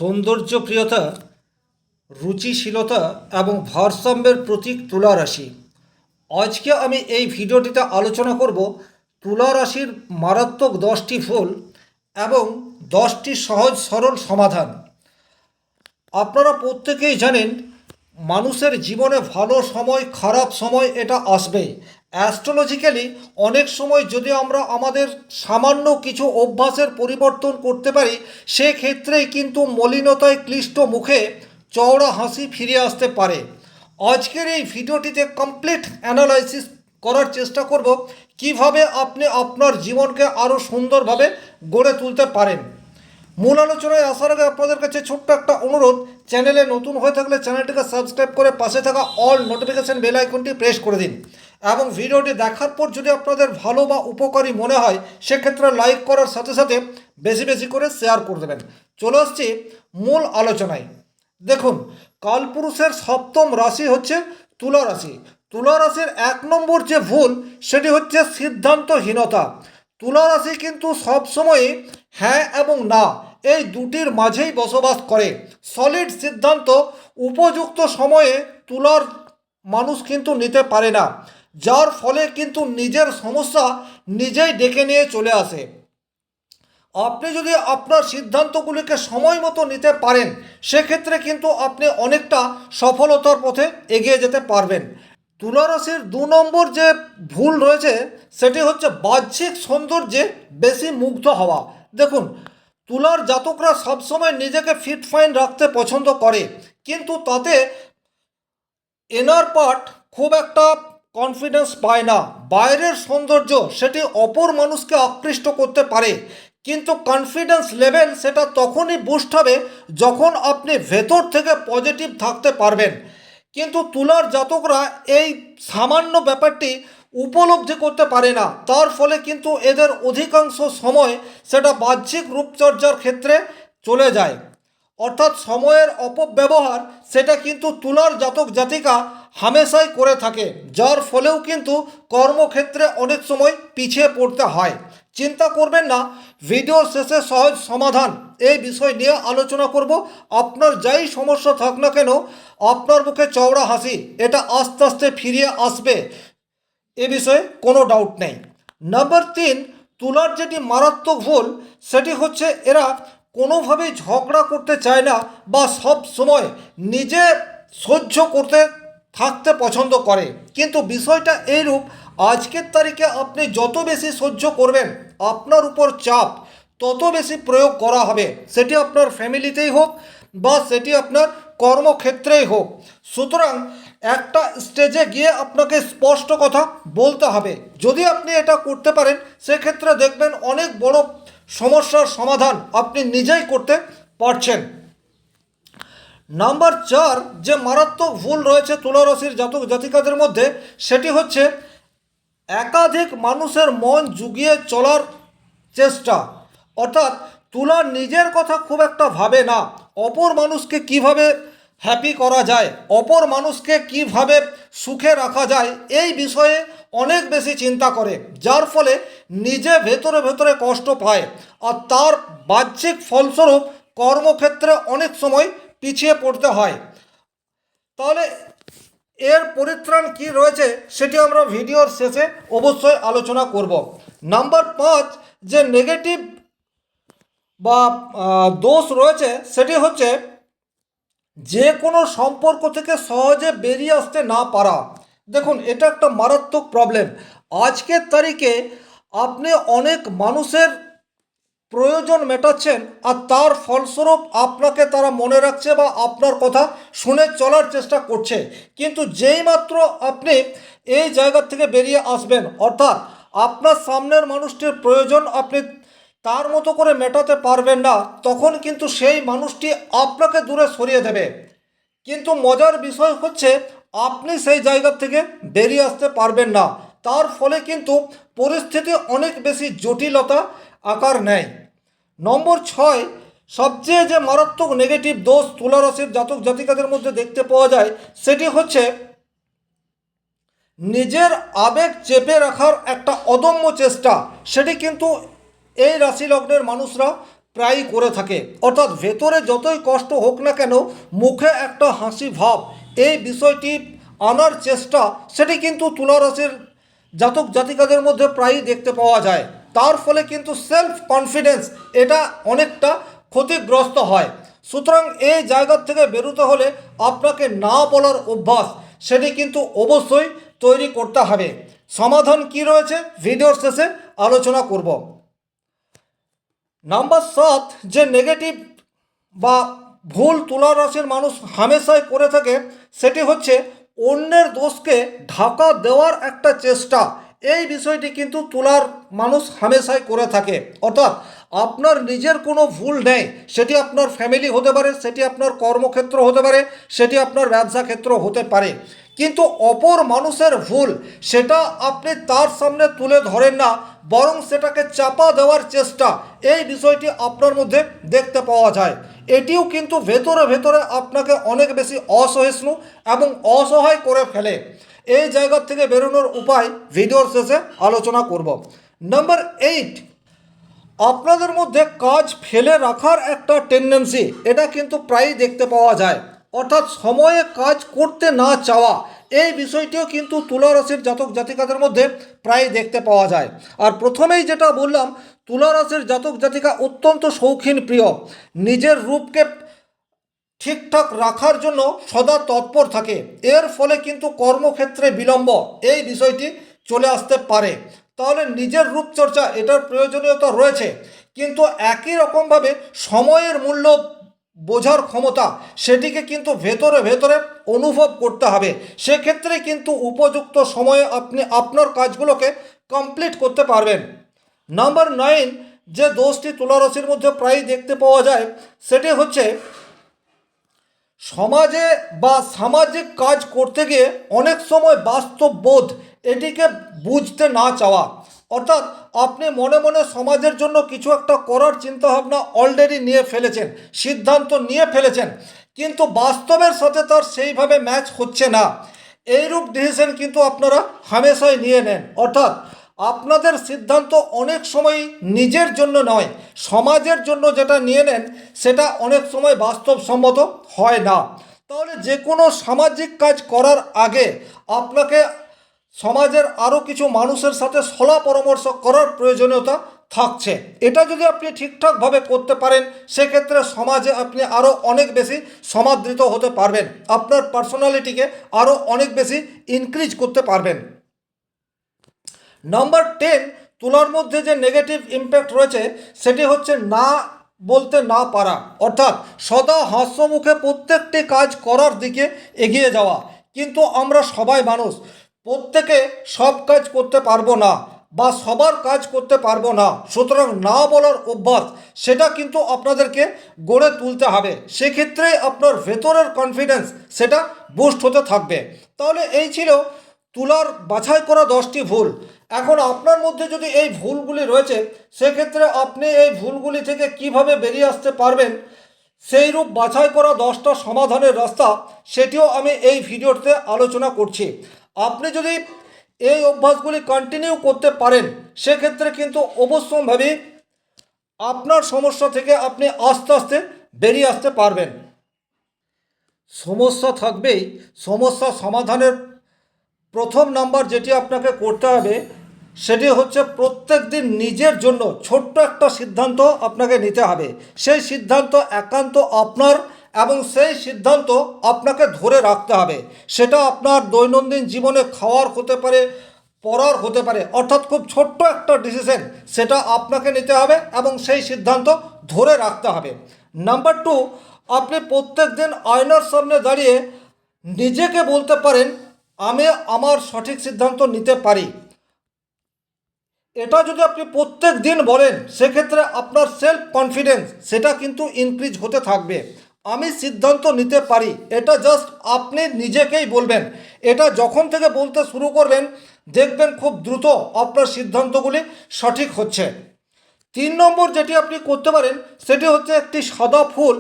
সৌন্দর্যপ্রিয়তা, রুচিশীলতা এবং ভারসাম্যের প্রতীক তুলা রাশি। আজকে আমি এই ভিডিওটিতে আলোচনা করব তুলা রাশির মারাত্মক 10টি ভুল এবং 10টি সহজ সরল সমাধান। আপনারা প্রত্যেকেই জানেন মানুষের জীবনে ভালো সময় খারাপ সময় এটা আসবেই। অ্যাস্ট্রোলজিক্যালি অনেক সময় যদি আমরা আমাদের সামান্য কিছু অভ্যাসের পরিবর্তন করতে পারি, সেক্ষেত্রেই কিন্তু মলিনতায় ক্লিষ্ট মুখে চওড়া হাসি ফিরে আসতে পারে। আজকের এই ভিডিওটিতে কমপ্লিট অ্যানালাইসিস করার চেষ্টা করব কিভাবে আপনি আপনার জীবনকে আরও সুন্দরভাবে গড়ে তুলতে পারেন। মূল আলোচনায় আসার আগে আপনাদের কাছে ছোট্ট একটা অনুরোধ, চ্যানেলে নতুন হয়ে থাকলে চ্যানেলটিকে সাবস্ক্রাইব করে পাশে থাকা অল নোটিফিকেশান বেল আইকনটি প্রেস করে দিন এবং ভিডিওটি দেখার পর যদি আপনাদের ভালো বা উপকারী মনে হয় সেক্ষেত্রে লাইক করার সাথে সাথে বেশি বেশি করে শেয়ার করে দেবেন। চলে আসছি মূল আলোচনায়। দেখুন, কালপুরুষের সপ্তম রাশি হচ্ছে তুলা রাশি। তুলা রাশির 1 নম্বর যে ভুল সেটি হচ্ছে সিদ্ধান্তহীনতা। তুলা রাশি কিন্তু সবসময়ই হ্যাঁ এবং না এই দুটির মাঝেই বসবাস করে। সলিড সিদ্ধান্ত উপযুক্ত সময়ে তুলার মানুষ কিন্তু নিতে পারে না, যার ফলে কিন্তু নিজের সমস্যা নিজেই ডেকে নিয়ে চলে আসে। আপনি যদি আপনার সিদ্ধান্তগুলিকে সময় মতো নিতে পারেন সেক্ষেত্রে কিন্তু আপনি অনেকটা সফলতার পথে এগিয়ে যেতে পারবেন। তুলা রাশির 2 নম্বর যে ভুল রয়েছে সেটি হচ্ছে বাহ্যিক সৌন্দর্যে বেশি মুগ্ধ হওয়া। দেখুন, তুলার জাতকরা সবসময় নিজেকে ফিট ফাইন রাখতে পছন্দ করে, কিন্তু তাতে ইনার পার্ট খুব একটা কনফিডেন্স পায় না। বাইরের সৌন্দর্য সেটি অপর মানুষকে আকৃষ্ট করতে পারে, কিন্তু কনফিডেন্স লেভেল সেটা তখনই বুস্ট হবে যখন আপনি ভেতর থেকে পজিটিভ থাকতে পারবেন। কিন্তু তুলার জাতকরা এই সামান্য ব্যাপারটি উপলব্ধি করতে পারে না, তার ফলে কিন্তু এদের অধিকাংশ সময় সেটা বাহ্যিক রূপচর্চার ক্ষেত্রে চলে যায়। অর্থাৎ সময়ের অপব্যবহার সেটা কিন্তু তুলার জাতক জাতিকা হামেশাই করে থাকে, যার ফলেও কিন্তু কর্মক্ষেত্রে অনেক সময় পিছিয়ে পড়তে হয়। চিন্তা করবেন না, ভিডিওর শেষে সহজ সমাধান এই বিষয় নিয়ে আলোচনা করব। আপনার যাই সমস্যা থাক না কেন আপনার মুখে চওড়া হাসি এটা আস্তে আস্তে ফিরিয়ে আসবে, এ বিষয়ে কোনো ডাউট নেই। নাম্বার 3, তুলার যেটি মারাত্মক ভুল সেটি হচ্ছে এরা কোনোভাবেই ঝগড়া করতে চায় না বা সব সময় নিজে সহ্য করতে থাকতে পছন্দ করে। কিন্তু বিষয়টা এইরূপ, আজকের তারিখে আপনি যত বেশি সহ্য করবেন আপনার উপর চাপ তত বেশি প্রয়োগ করা হবে, সেটি আপনার ফ্যামিলিতেই হোক বা সেটি আপনার কর্মক্ষেত্রেই হোক। সুতরাং একটা স্টেজে গিয়ে আপনাকে স্পষ্ট কথা বলতে হবে। যদি আপনি এটা করতে পারেন সেক্ষেত্রে দেখবেন অনেক বড় সমস্যার সমাধান আপনি নিজেই করতে পারছেন। নাম্বার 4 যে মারাত্মক ভুল রয়েছে তুলা রাশির জাতক জাতিকাদের মধ্যে সেটি হচ্ছে একাধিক মানুষের মন জুগিয়ে চলার চেষ্টা। অর্থাৎ তুলা নিজের কথা খুব একটা ভাবে না, অপর মানুষকে কিভাবে হ্যাপি করা যায়, অপর মানুষকে কিভাবে সুখে রাখা যায় এই বিষয়ে অনেক বেশি চিন্তা করে, যার ফলে নিজে ভেতরে ভেতরে কষ্ট পায় আর তার বাহ্যিক ফলস্বরূপ কর্মক্ষেত্রে অনেক সময় পিছিয়ে পড়তে হয়। তাহলে এর পরিত্রাণ কি রয়েছে সেটি আমরা ভিডিওর শেষে অবশ্যই আলোচনা করব। নাম্বার 5 যে নেগেটিভ বা দোষ রয়েছে সেটি হচ্ছে যে কোনো সম্পর্ক থেকে সহজে বেরিয়ে আসতে না পারা। দেখুন, এটা একটা মারাত্মক প্রবলেম। আজকের তারিখে আপনি অনেক মানুষের প্রয়োজন মেটাচ্ছেন আর তার ফলস্বরূপ আপনাকে তারা মনে রাখছে বা আপনার কথা শুনে চলার চেষ্টা করছে, কিন্তু যেই মাত্র আপনি এই জায়গা থেকে বেরিয়ে আসবেন, অর্থাৎ আপনার সামনের মানুষটির প্রয়োজন আপনি তার মতো করে মেটাতে পারবেন না, তখন কিন্তু সেই মানুষটি আপনাকে দূরে সরিয়ে দেবে। কিন্তু মজার বিষয় হচ্ছে আপনি সেই জায়গা থেকে বেরিয়ে আসতে পারবেন না, তার ফলে কিন্তু পরিস্থিতি অনেক বেশি জটিলতা আকার নেয়। নম্বর 6 সবচেয়ে যে মারাত্মক নেগেটিভ দোষ তুলা রাশির জাতক জাতিকাদের মধ্যে দেখতে পাওয়া যায় সেটি হচ্ছে নিজের আবেগ চেপে রাখার একটা অদম্য চেষ্টা। সেটি কিন্তু এই রাশি লগ্নের মানুষরা প্রায়ই করে থাকে। অর্থাৎ ভেতরে যতই কষ্ট হোক না কেন মুখে একটা হাসি ভাব, এই বিষয়টি আনার চেষ্টা সেটি কিন্তু তুলা রাশির জাতক জাতিকাদের মধ্যে প্রায়ই দেখতে পাওয়া যায়। তার ফলে কিন্তু সেলফ কনফিডেন্স এটা অনেকটা ক্ষতিগ্রস্ত হয়। সুতরাং এই জায়গা থেকে বেরোতে হলে আপনাকে না বলার অভ্যাস সেটি কিন্তু অবশ্যই তৈরি করতে হবে। সমাধান কি রয়েছে ভিডিওর শেষে আলোচনা করব। নাম্বার 7, যে নেগেটিভ বা ভুল তুলা রাশির মানুষ হামেশাই করে থাকে সেটি হচ্ছে অন্যের দোষকে ঢাকা দেওয়ার একটা চেষ্টা। এই বিষয়টি কিন্তু তুলার মানুষ হামেশাই করে থাকে। অর্থাৎ আপনার নিজের কোনো ভুল নেই, সেটি আপনার ফ্যামিলি হতে পারে, সেটি আপনার কর্মক্ষেত্র হতে পারে, সেটি আপনার ব্যবসা ক্ষেত্র হতে পারে, কিন্তু অপর মানুষের ভুল সেটা আপনি তার সামনে তুলে ধরেন না, বরং সেটাকে চাপা দেওয়ার চেষ্টা, এই বিষয়টি আপনার মধ্যে দেখতে পাওয়া যায়। এটিও কিন্তু ভেতরে ভেতরে আপনাকে অনেক বেশি অসহিষ্ণু এবং অসহায় করে ফেলে। এই জায়গা থেকে বেরোনোর উপায় ভিডিওর শেষে আলোচনা করব। নাম্বার 8, আপনাদের মধ্যে কাজ ফেলে রাখার একটা টেন্ডেন্সি এটা কিন্তু প্রায়ই দেখতে পাওয়া যায়। অর্থাৎ সময়ে কাজ করতে না চাওয়া, এই বিষয়টিও কিন্তু তুলা রাশির জাতক জাতিকাদের মধ্যে প্রায় দেখতে পাওয়া যায়। আর প্রথমেই যেটা বললাম, তুলা রাশির জাতক জাতিকা অত্যন্ত শৌখিন প্রিয়, নিজের রূপকে ঠিকঠাক রাখার জন্য সদা তৎপর থাকে। এর ফলে কিন্তু কর্মক্ষেত্রে বিলম্ব এই বিষয়টি চলে আসতে পারে। তাহলে নিজের রূপচর্চা এটার প্রয়োজনীয়তা রয়েছে, কিন্তু একই রকমভাবে সময়ের মূল্য বোঝার ক্ষমতা সেটিকে কিন্তু ভেতরে ভেতরে অনুভব করতে হবে। সেক্ষেত্রে কিন্তু উপযুক্ত সময়ে আপনি আপনার কাজগুলোকে কমপ্লিট করতে পারবেন। নাম্বার 9, যে দোষটি তুলা রাশির মধ্যে প্রায়ই দেখতে পাওয়া যায় সেটি হচ্ছে সমাজে বা সামাজিক কাজ করতে গিয়ে অনেক সময় বাস্তব বোধ এটিকে বুঝতে না চাওয়া। অর্থাৎ আপনি মনে মনে সমাজের জন্য কিছু একটা করার চিন্তাভাবনা অলরেডি নিয়ে ফেলেছেন, সিদ্ধান্ত নিয়ে ফেলেছেন, কিন্তু বাস্তবের সাথে তার সেইভাবে ম্যাচ হচ্ছে না। এইরূপ ডিসিশন কিন্তু আপনারা হামেশাই নিয়ে নেন। অর্থাৎ আপনাদের সিদ্ধান্ত অনেক সময় নিজের জন্য নয়, সমাজের জন্য যেটা নিয়ে নেন সেটা অনেক সময় বাস্তবসম্মত হয় না। তাহলে যে কোনো সামাজিক কাজ করার আগে আপনাকে সমাজের আরও কিছু মানুষের সাথে সলা পরামর্শ করার প্রয়োজনীয়তা থাকছে। এটা যদি আপনি ঠিকঠাকভাবে করতে পারেন সেক্ষেত্রে সমাজে আপনি আরও অনেক বেশি সমাদৃত হতে পারবেন, আপনার পার্সোনালিটিকে আরও অনেক বেশি ইনক্রিজ করতে পারবেন। নাম্বার 10, তুলার মধ্যে যে নেগেটিভ ইম্প্যাক্ট রয়েছে সেটি হচ্ছে না বলতে না পারা। অর্থাৎ সদা হাস্যমুখে প্রত্যেকটি কাজ করার দিকে এগিয়ে যাওয়া, কিন্তু আমরা সবাই মানুষ, প্রত্যেকে সব কাজ করতে পারবো না বা সবার কাজ করতে পারবো না। সুতরাং না বলার অভ্যাস সেটা কিন্তু আপনাদেরকে গড়ে তুলতে হবে। সেক্ষেত্রে আপনার ভেতরের কনফিডেন্স সেটা বুস্ট হতে থাকবে। তাহলে এই ছিল তুলার বাছাই করা 10টি ভুল। এখন আপনার মধ্যে যদি এই ভুলগুলি রয়েছে সেক্ষেত্রে আপনি এই ভুলগুলি থেকে কিভাবে বেরিয়ে আসতে পারবেন, সেইরূপ বাছাই করা 10টা সমাধানের রাস্তা সেটিও আমি এই ভিডিওতে আলোচনা করছি। আপনি যদি এই অভ্যাসগুলি কন্টিনিউ করতে পারেন সেক্ষেত্রে কিন্তু অবশ্যম্ভাবী আপনার সমস্যা থেকে আপনি আস্তে আস্তে বেরিয়ে আসতে পারবেন। সমস্যা থাকবেই, সমস্যা সমাধানের প্রথম নাম্বার যেটি আপনাকে করতে হবে সেটি হচ্ছে প্রত্যেক দিন নিজের জন্য ছোট্ট একটা সিদ্ধান্ত আপনাকে নিতে হবে। সেই সিদ্ধান্ত একান্ত আপনার এবং সেই সিদ্ধান্ত আপনাকে ধরে রাখতে হবে। সেটা আপনার দৈনন্দিন জীবনে খাওয়ার হতে পারে, পড়ার হতে পারে, অর্থাৎ খুব ছোট্ট একটা ডিসিশন সেটা আপনাকে নিতে হবে এবং সেই সিদ্ধান্ত ধরে রাখতে হবে। নাম্বার 2, আপনি প্রত্যেক দিন আয়নার সামনে দাঁড়িয়ে নিজেকে বলতে পারেন আমি আমার সঠিক সিদ্ধান্ত নিতে পারি। এটা যদি আপনি প্রত্যেক দিন বলেন সেক্ষেত্রে আপনার সেলফ কনফিডেন্স সেটা কিন্তু ইনক্রিজ হতে থাকবে। আমি সিদ্ধান্ত নিতে পারি, এটা জাস্ট আপনি নিজেকেই বলবেন। এটা যখন থেকে বলতে শুরু করবেন দেখবেন খুব দ্রুত আপনার সিদ্ধান্তগুলি সঠিক হচ্ছে। 3 নম্বর যেটি আপনি করতে পারেন সেটি হচ্ছে একটি সাদা ফুল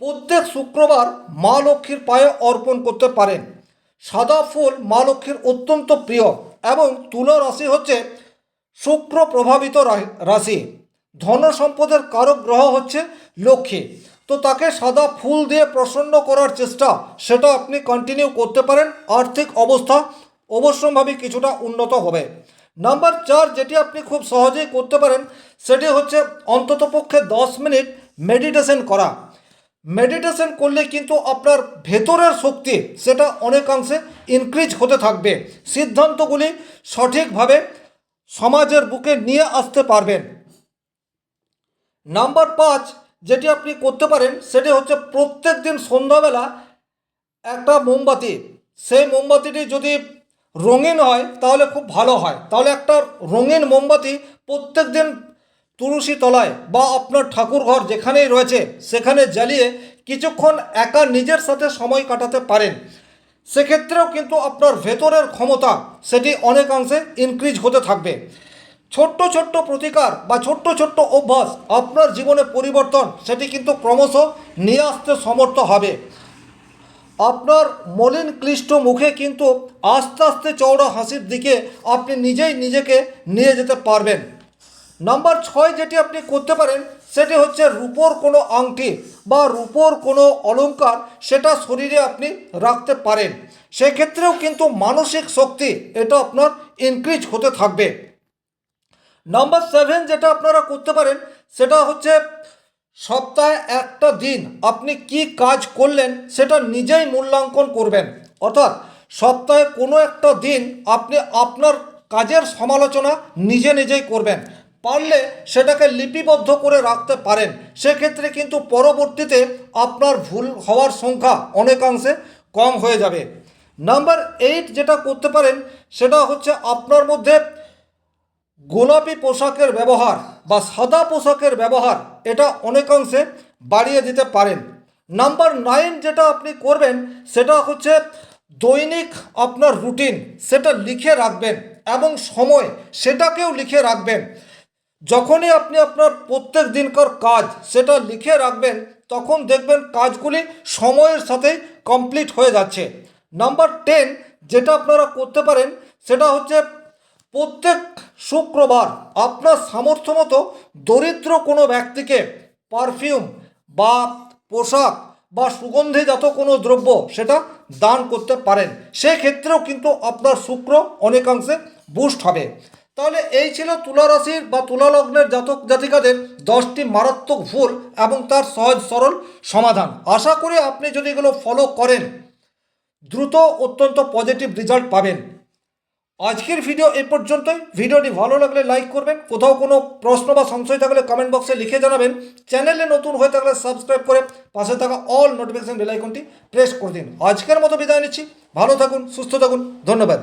প্রত্যেক শুক্রবার মা লক্ষ্মীর পায়ে অর্পণ করতে পারেন। সাদা ফুল মা লক্ষ্মীর অত্যন্ত প্রিয় এবং তুলা রাশি হচ্ছে শুক্র প্রভাবিত রাশি। ধন সম্পদের কারক গ্রহ হচ্ছে লক্ষ্মী। তো তাকে সাদা ফুল দিয়ে প্রসন্ন করার চেষ্টা সেটা আপনি কন্টিনিউ করতে পারেন। আর্থিক অবস্থা অবশ্যম্ভাবী কিছুটা উন্নত হবে। নাম্বার 4 যেটি আপনি খুব সহজেই করতে পারেন সেটি হচ্ছে অন্ততপক্ষে 10 মিনিট মেডিটেশন করা। মেডিটেশন করলে কিন্তু আপনার ভেতরের শক্তি সেটা অনেকাংশে ইনক্রিজ হতে থাকবে, সিদ্ধান্তগুলি সঠিকভাবে সমাজের বুকে নিয়ে আসতে পারবেন। নাম্বার 5 যেটি আপনি করতে পারেন সেটি হচ্ছে প্রত্যেক দিন সন্ধ্যাবেলা একটা মোমবাতি, সেই মোমবাতিটি যদি রঙিন হয় তাহলে খুব ভালো হয়। তাহলে একটা রঙিন মোমবাতি প্রত্যেক দিন তুলসী তলায় বা আপনার ঠাকুর ঘর যেখানেই রয়েছে সেখানে জ্বালিয়ে কিছুক্ষণ একা নিজের সাথে সময় কাটাতে পারেন। সেক্ষেত্রেও কিন্তু আপনার ভেতরের ক্ষমতা সেটি অনেকাংশে ইনক্রিজ হতে থাকবে। ছোট্ট ছোট্ট প্রতিকার বা ছোট্ট ছোট্ট অভ্যাস আপনার জীবনে পরিবর্তন সেটি কিন্তু ক্রমশ নিয়ে আসতে সমর্থ হবে। আপনার মলিন ক্লিষ্ট মুখে কিন্তু আস্তে আস্তে চওড়া হাসির দিকে আপনি নিজেই নিজেকে নিয়ে যেতে পারবেন। নাম্বার 6 যেটি আপনি করতে পারেন সেটি হচ্ছে রূপোর কোনো আংটি বা রূপোর কোনো অলংকার সেটা শরীরে আপনি রাখতে পারেন। সেক্ষেত্রেও কিন্তু মানসিক শক্তি এটা আপনার ইনক্রিজ হতে থাকবে। নাম্বার 7 যেটা আপনারা করতে পারেন সেটা হচ্ছে সপ্তাহে একটা দিন আপনি কি কাজ করলেন সেটা নিজেই মূল্যাঙ্কন করবেন। অর্থাৎ সপ্তাহে কোনো একটা দিন আপনি আপনার কাজের সমালোচনা নিজে নিজেই করবেন। পারলে সেটাকে লিপিবদ্ধ করে রাখতে পারেন। সেক্ষেত্রে কিন্তু পরবর্তীতে আপনার ভুল হওয়ার সংখ্যা অনেকাংশে কম হয়ে যাবে। নাম্বার 8 যেটা করতে পারেন সেটা হচ্ছে আপনার মধ্যে গোলাপি পোশাকের ব্যবহার বা সাদা পোশাকের ব্যবহার এটা অনেকাংশে বাড়িয়ে দিতে পারেন। নাম্বার 9 যেটা আপনি করবেন সেটা হচ্ছে দৈনিক আপনার রুটিন সেটা লিখে রাখবেন এবং সময় সেটাকেও লিখে রাখবেন। যখনই আপনি আপনার প্রত্যেক দিনকার কাজ সেটা লিখে রাখবেন তখন দেখবেন কাজগুলি সময়ের সাথে কমপ্লিট হয়ে যাচ্ছে। নাম্বার 10 যেটা আপনারা করতে পারেন সেটা হচ্ছে প্রত্যেক শুক্রবার আপনার সামর্থ্য মতো দরিদ্র কোনো ব্যক্তিকে পারফিউম বা পোশাক বা সুগন্ধিজাত কোনো দ্রব্য সেটা দান করতে পারেন। সেক্ষেত্রেও কিন্তু আপনার শুক্র অনেকাংশে বুস্ট হবে। তাহলে এই ছিল তুলা রাশির বা তুলা লগ্নের জাতক জাতিকাদের 10টি মারাত্মক ভুল এবং তার সহজ সরল সমাধান। আশা করি আপনি যদি এগুলো ফলো করেন দ্রুত অত্যন্ত পজিটিভ রেজাল্ট পাবেন। আজকের ভিডিও এই পর্যন্তই। ভিডিওটি ভালো লাগলে লাইক করবেন, কোথাও কোনো প্রশ্ন বা সংশয় থাকলে কমেন্ট বক্সে লিখে জানাবেন। চ্যানেলে নতুন হয়ে থাকলে সাবস্ক্রাইব করে পাশে থাকা অল নোটিফিকেশন বেল আইকনটি প্রেস করে দিন। আজকের মতো বিদায় নিচ্ছি। ভালো থাকুন, সুস্থ থাকুন, ধন্যবাদ।